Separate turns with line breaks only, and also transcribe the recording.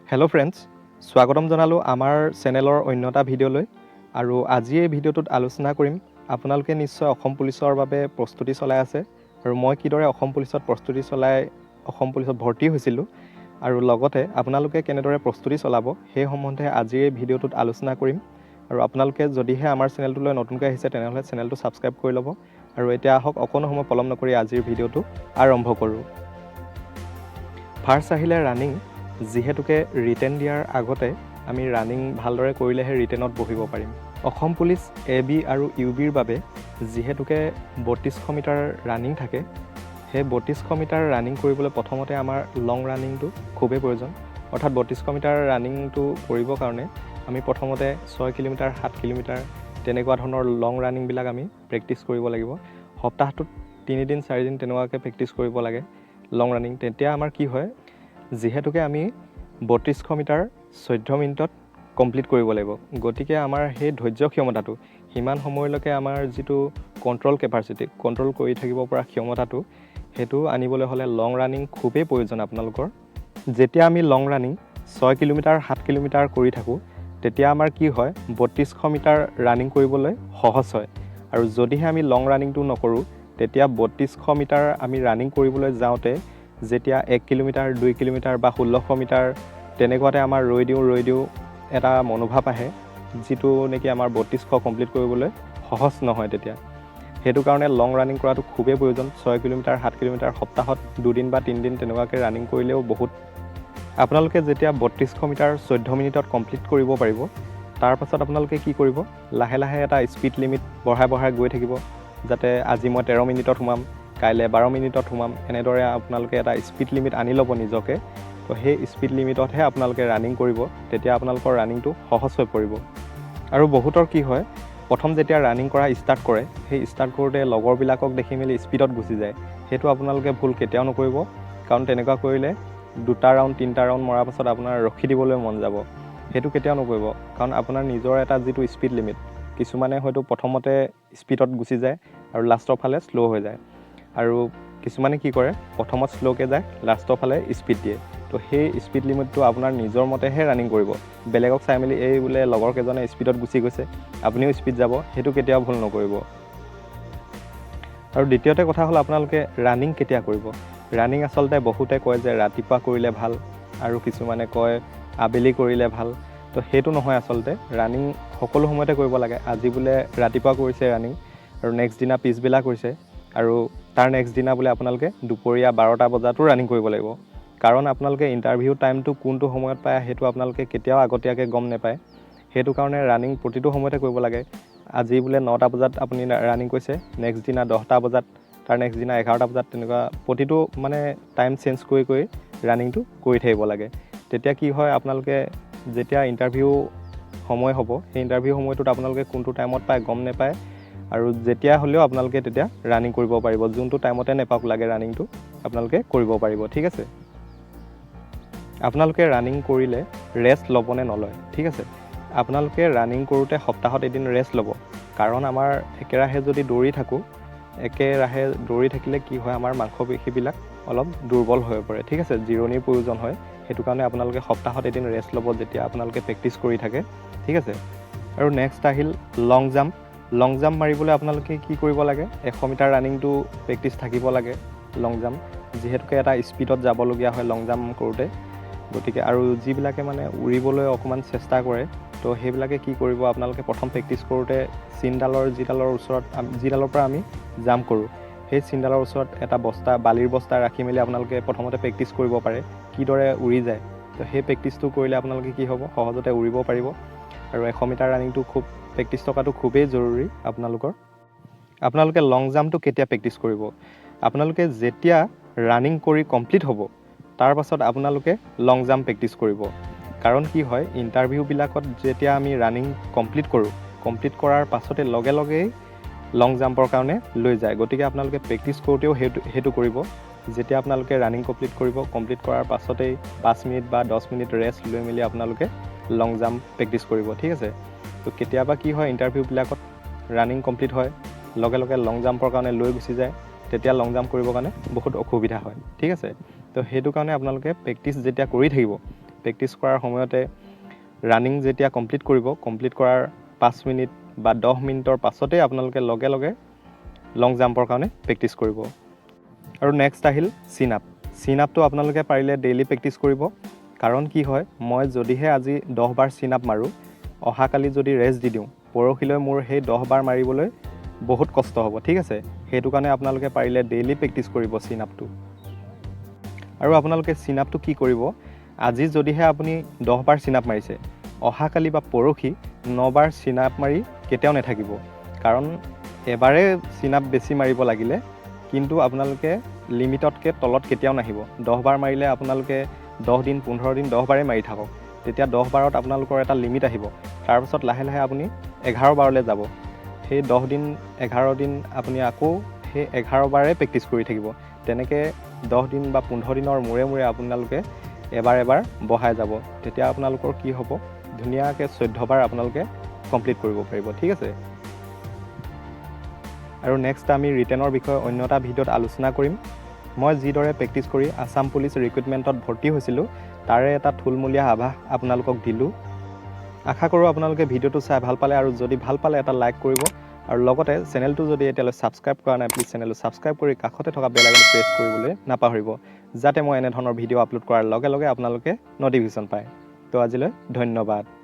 Hello' friends, স্বাগতম জনালোঁ আমাৰ চেনেলৰ অন্য এটা ভিডিঅ'লৈ। আৰু আজি এই ভিডিঅ'টোত আলোচনা কৰিম আপোনালোকে নিশ্চয় অসম পুলিচৰ বাবে প্ৰস্তুতি চলাই আছে আৰু মই কিদৰে অসম পুলিচত প্ৰস্তুতি চলাই অসম পুলিচত ভৰ্তি হৈছিলোঁ আৰু লগতে আপোনালোকে কেনেদৰে প্ৰস্তুতি চলাব সেই সম্বন্ধে আজিৰ এই ভিডিঅ'টোত আলোচনা কৰিম। আৰু আপোনালোকে যদিহে আমাৰ চেনেলটোলৈ নতুনকৈ আহিছে তেনেহ'লে চেনেলটো ছাবস্ক্ৰাইব কৰি ল'ব। আৰু এতিয়া আহক অকণো সময় পলম নকৰি আজিৰ ভিডিঅ'টো আৰম্ভ কৰোঁ। ফাৰ্ষ্ট আহিলে ৰানিং। যিহেতুকে ৰিটেন দিয়াৰ আগতে আমি ৰানিং ভালদৰে কৰিলেহে ৰিটেনত বহিব পাৰিম। অসম পুলিচ AB আৰু UBৰ বাবে যিহেতুকে 3200 মিটাৰ ৰানিং থাকে, সেই 3200 মিটাৰ ৰানিং কৰিবলৈ প্ৰথমতে আমাৰ লং ৰানিংটো খুবেই প্ৰয়োজন। অৰ্থাৎ 3200 মিটাৰ ৰানিংটো কৰিবৰ কাৰণে আমি প্ৰথমতে 6 কিলোমিটাৰ 7 কিলোমিটাৰ তেনেকুৱা ধৰণৰ লং ৰানিংবিলাক আমি প্ৰেক্টিছ কৰিব লাগিব। সপ্তাহটোত 3 দিন 4 দিন তেনেকুৱাকৈ প্ৰেক্টিছ কৰিব লাগে লং ৰানিং। তেতিয়া আমাৰ কি হয়, যিহেতুকে আমি 3200 মিটাৰ 14 মিনিটত কমপ্লিট কৰিব লাগিব, গতিকে আমাৰ সেই ধৈৰ্য ক্ষমতাটো সিমান সময়লৈকে আমাৰ যিটো কণ্ট্ৰল কেপাচিটি, কণ্ট্ৰল কৰি থাকিব পৰা ক্ষমতাটো, সেইটো আনিবলৈ হ'লে লং ৰানিং খুবেই প্ৰয়োজন আপোনালোকৰ। যেতিয়া আমি লং ৰানিং 6 কিলোমিটাৰ 7 কিলোমিটাৰ কৰি থাকোঁ, তেতিয়া আমাৰ কি হয়, 3200 মিটাৰ ৰানিং কৰিবলৈ সহজ হয়। আৰু যদিহে আমি লং ৰানিংটো নকৰোঁ, তেতিয়া 3200 মিটাৰ আমি ৰানিং কৰিবলৈ যাওঁতে যেতিয়া 1 কিলোমিটাৰ 2 কিলোমিটাৰ বা 1600 মিটাৰ তেনেকুৱাতে আমাৰ ৰৈ দিওঁ এটা মনোভাৱ আহে, যিটো নেকি আমাৰ 3200 কমপ্লিট কৰিবলৈ সহজ নহয় তেতিয়া। সেইটো কাৰণে লং ৰানিং কৰাটো খুবেই প্ৰয়োজন। 6 কিলোমিটাৰ 7 কিলোমিটাৰ সপ্তাহত 2 দিন বা 3 দিন তেনেকুৱাকৈ ৰানিং কৰিলেও বহুত। আপোনালোকে যেতিয়া 3200 মিটাৰ 14 মিনিটত কমপ্লিট কৰিব পাৰিব, তাৰপাছত আপোনালোকে কি কৰিব, লাহে লাহে এটা স্পীড লিমিট বঢ়াই গৈ থাকিব। যাতে আজি মই 13 মিনিটত সোমাম, কাইলৈ 12 মিনিটত সোমাম, এনেদৰে আপোনালোকে এটা স্পীড লিমিট আনি ল'ব নিজকে। তো সেই স্পীড লিমিটতহে আপোনালোকে ৰানিং কৰিব, তেতিয়া আপোনালোকৰ ৰানিংটো সহজ হৈ পৰিব। আৰু বহুতৰ কি হয়, প্ৰথম যেতিয়া ৰানিং কৰা ষ্টাৰ্ট কৰে, সেই ষ্টাৰ্ট কৰোঁতে লগৰবিলাকক দেখি মেলি স্পীডত গুচি যায়। সেইটো আপোনালোকে ভুল কেতিয়াও নকৰিব, কাৰণ তেনেকুৱা কৰিলে 2টা ৰাউণ্ড 3টা ৰাউণ্ড মৰাৰ পাছত আপোনাৰ ৰখি দিবলৈ মন যাব। সেইটো কেতিয়াও নকৰিব, কাৰণ আপোনাৰ নিজৰ এটা যিটো স্পীড লিমিট, কিছুমানে হয়তো প্ৰথমতে স্পীডত গুচি যায় আৰু লাষ্টৰ ফালে শ্ল' হৈ যায়। আৰু কিছুমানে কি কৰে, প্ৰথমত শ্ল'কৈ যায়, লাষ্টৰ ফালে স্পীড দিয়ে। তো সেই স্পীড লিমিটটো আপোনাৰ নিজৰ মতেহে ৰানিং কৰিব। বেলেগক চাই মেলি এই বোলে লগৰ কেইজনে স্পীডত গুচি গৈছে, আপুনিও স্পীড যাব, সেইটো কেতিয়াও ভুল নকৰিব। আৰু দ্বিতীয়তে কথা হ'ল, আপোনালোকে ৰানিং কেতিয়া কৰিব। ৰানিং আচলতে বহুতে কয় যে ৰাতিপুৱা কৰিলে ভাল, আৰু কিছুমানে কয় আবেলি কৰিলে ভাল। তো সেইটো নহয় আচলতে, ৰানিং সকলো সময়তে কৰিব লাগে। আজি বোলে ৰাতিপুৱা কৰিছে ৰানিং, আৰু নেক্সট দিনা পিছবেলা কৰিছে, আৰু তাৰ নেক্সট দিনা বোলে আপোনালোকে দুপৰীয়া 12টা বজাতো ৰানিং কৰিব লাগিব। কাৰণ আপোনালোকে ইণ্টাৰভিউ টাইমটো কোনটো সময়ত পায় সেইটো আপোনালোকে কেতিয়াও আগতীয়াকৈ গম নাপায়। সেইটো কাৰণে ৰানিং প্ৰতিটো সময়তে কৰিব লাগে। আজি বোলে 9টা বজাত আপুনি ৰানিং কৰিছে, নেক্সট দিনা 10টা বজাত, তাৰ নেক্সট দিনা 11টা বজাত, তেনেকুৱা প্ৰতিটো মানে টাইম চেঞ্জ কৰি ৰানিংটো কৰি থাকিব লাগে। তেতিয়া কি হয়, আপোনালোকে যেতিয়া ইণ্টাৰভিউ সময় হ'ব, সেই ইণ্টাৰভিউ সময়টোত আপোনালোকে কোনটো টাইমত পায় গম নাপায়, আৰু যেতিয়া হ'লেও আপোনালোকে তেতিয়া ৰানিং কৰিব পাৰিব। যোনটো টাইমতে নাপাওক লাগে ৰানিংটো আপোনালোকে কৰিব পাৰিব, ঠিক আছে। আপোনালোকে ৰানিং কৰিলে ৰেষ্ট ল'বনে নলয়, ঠিক আছে। আপোনালোকে ৰানিং কৰোঁতে সপ্তাহত এদিন ৰেষ্ট ল'ব। কাৰণ আমাৰ একেৰাহে যদি দৌৰি থাকোঁ, একেৰাহে দৌৰি থাকিলে কি হয়, আমাৰ মাংসপেশীবিলাক অলপ দুৰ্বল হৈ পৰে, ঠিক আছে। জিৰণিৰ প্ৰয়োজন হয়। সেইটো কাৰণে আপোনালোকে সপ্তাহত এদিন ৰেষ্ট ল'ব, যেতিয়া আপোনালোকে প্ৰেক্টিছ কৰি থাকে, ঠিক আছে। আৰু নেক্সট আহিল লং জাম্প। লং জাম্প মাৰিবলৈ আপোনালোকে কি কৰিব লাগে, 100 মিটাৰ ৰানিংটো প্ৰেক্টিছ থাকিব লাগে লং জাম্প, যিহেতুকে এটা স্পীডত যাবলগীয়া হয় লং জাম্প কৰোঁতে। গতিকে আৰু যিবিলাকে মানে উৰিবলৈ অকণমান চেষ্টা কৰে, তো সেইবিলাকে কি কৰিব, আপোনালোকে প্ৰথম প্ৰেক্টিছ কৰোঁতে যিডালৰ ওচৰত যিডালৰ পৰা আমি জাম্প কৰোঁ, সেই চিনডালৰ ওচৰত এটা বস্তা, বালিৰ বস্তা ৰাখি মেলি আপোনালোকে প্ৰথমতে প্ৰেক্টিছ কৰিব পাৰে কিদৰে উৰি যায়। তো সেই প্ৰেক্টিছটো কৰিলে আপোনালোকে কি হ'ব, সহজতে উৰিব পাৰিব। আৰু 100 মিটাৰ ৰানিংটো প্ৰেক্টিছ থকাটো খুবেই জৰুৰী আপোনালোকে লং জাম্পটো কেতিয়া প্ৰেক্টিছ কৰিব, আপোনালোকে যেতিয়া ৰানিং কৰি কমপ্লিট হ'ব, তাৰ পাছত আপোনালোকে লং জাম্প প্ৰেক্টিছ কৰিব। কাৰণ কি হয়, ইণ্টাৰভিউবিলাকত যেতিয়া আমি ৰানিং কমপ্লিট কৰোঁ, কমপ্লিট কৰাৰ পাছতে লগেই লং জাম্পৰ কাৰণে লৈ যায়। গতিকে আপোনালোকে প্ৰেক্টিছ কৰোঁতেও সেইটো কৰিব। যেতিয়া আপোনালোকে ৰানিং কমপ্লিট কৰাৰ পাছতেই 5 মিনিট বা 10 মিনিট ৰেষ্ট লৈ মেলি আপোনালোকে লং জাম্প প্ৰেক্টিছ কৰিব, ঠিক আছে। তো কেতিয়াবা কি হয়, ইণ্টাৰভিউবিলাকত ৰানিং কমপ্লিট হয়, লগে লং জাম্পৰ কাৰণে লৈ গুচি যায়, তেতিয়া লং জাম্প কৰিবৰ কাৰণে বহুত অসুবিধা হয়, ঠিক আছে। তো সেইটো কাৰণে আপোনালোকে প্ৰেক্টিছ যেতিয়া কৰি থাকিব, প্ৰেক্টিছ কৰাৰ সময়তে ৰানিং যেতিয়া কমপ্লিট কৰিব, কমপ্লিট কৰাৰ 5 মিনিট বা 10 মিনিটৰ পাছতেই আপোনালোকে লগে লগে লং জাম্পৰ কাৰণে প্ৰেক্টিছ কৰিব। আৰু নেক্সট আহিল চিন আপ। চিন আপটো আপোনালোকে পাৰিলে ডেইলি প্ৰেক্টিছ কৰিব। কাৰণ কি হয়, মই যদিহে আজি 10 বাৰ চিন আপ মাৰোঁ, অহাকালি যদি ৰেষ্ট দি দিওঁ, পৰহিলৈ মোৰ সেই 10 বাৰ মাৰিবলৈ বহুত কষ্ট হ'ব, ঠিক আছে। সেইটো কাৰণে আপোনালোকে পাৰিলে ডেইলি প্ৰেক্টিছ কৰিব চিন আপটো। আৰু আপোনালোকে চিন আপটো কি কৰিব, আজি যদিহে আপুনি 10 বাৰ চিন আপ মাৰিছে, অহাকালি বা পৰহি 9 বাৰ চিন আপ মাৰি কেতিয়াও নাথাকিব। কাৰণ এবাৰে চিন আপ বেছি মাৰিব লাগিলে, কিন্তু আপোনালোকে লিমিটতকৈ তলত কেতিয়াও নাহিব। 10 বাৰ মাৰিলে আপোনালোকে 10 দিন 15 দিন 10 বাৰেই মাৰি থাকক, তেতিয়া 10 বাৰত আপোনালোকৰ এটা লিমিট আহিব। তাৰপিছত লাহে লাহে আপুনি 11 বাৰলৈ যাব। সেই 10 দিন 11 দিন আপুনি আকৌ সেই 11 বাৰে প্ৰেক্টিছ কৰি থাকিব। তেনেকৈ 10 দিন বা 15 দিনৰ মূৰে মূৰে আপোনালোকে এবাৰ এবাৰ বঢ়াই যাব। তেতিয়া আপোনালোকৰ কি হ'ব, ধুনীয়াকৈ 14 বাৰ আপোনালোকে কমপ্লিট কৰিব পাৰিব, ঠিক আছে। আৰু নেক্সট আমি ৰিটেনৰ বিষয়ে অন্য এটা ভিডিঅ'ত আলোচনা কৰিম। মই যিদৰে প্ৰেক্টিছ কৰি আছাম পুলিচ ৰিক্ৰুইটমেণ্টত ভৰ্তি হৈছিলোঁ, তাৰে এটা থুলমূলীয়া আভাস আপোনালোকক দিলোঁ। আশা কৰোঁ আপোনালোকে ভিডিঅ'টো চাই ভাল পালে, আৰু যদি ভাল পালে এটা লাইক কৰিব, আৰু লগতে চেনেলটো যদি এতিয়ালৈ ছাবস্ক্ৰাইব কৰা নাই, প্লিজ চেনেলটো ছাবস্ক্ৰাইব কৰি কাষতে থকা বেল আইকনটো প্ৰেছ কৰিবলৈ নাপাহৰিব, যাতে মই এনেধৰণৰ ভিডিঅ' আপলোড কৰাৰ লগে লগে আপোনালোকে ন'টিফিকেশ্যন পায়। তো আজিলৈ ধন্যবাদ।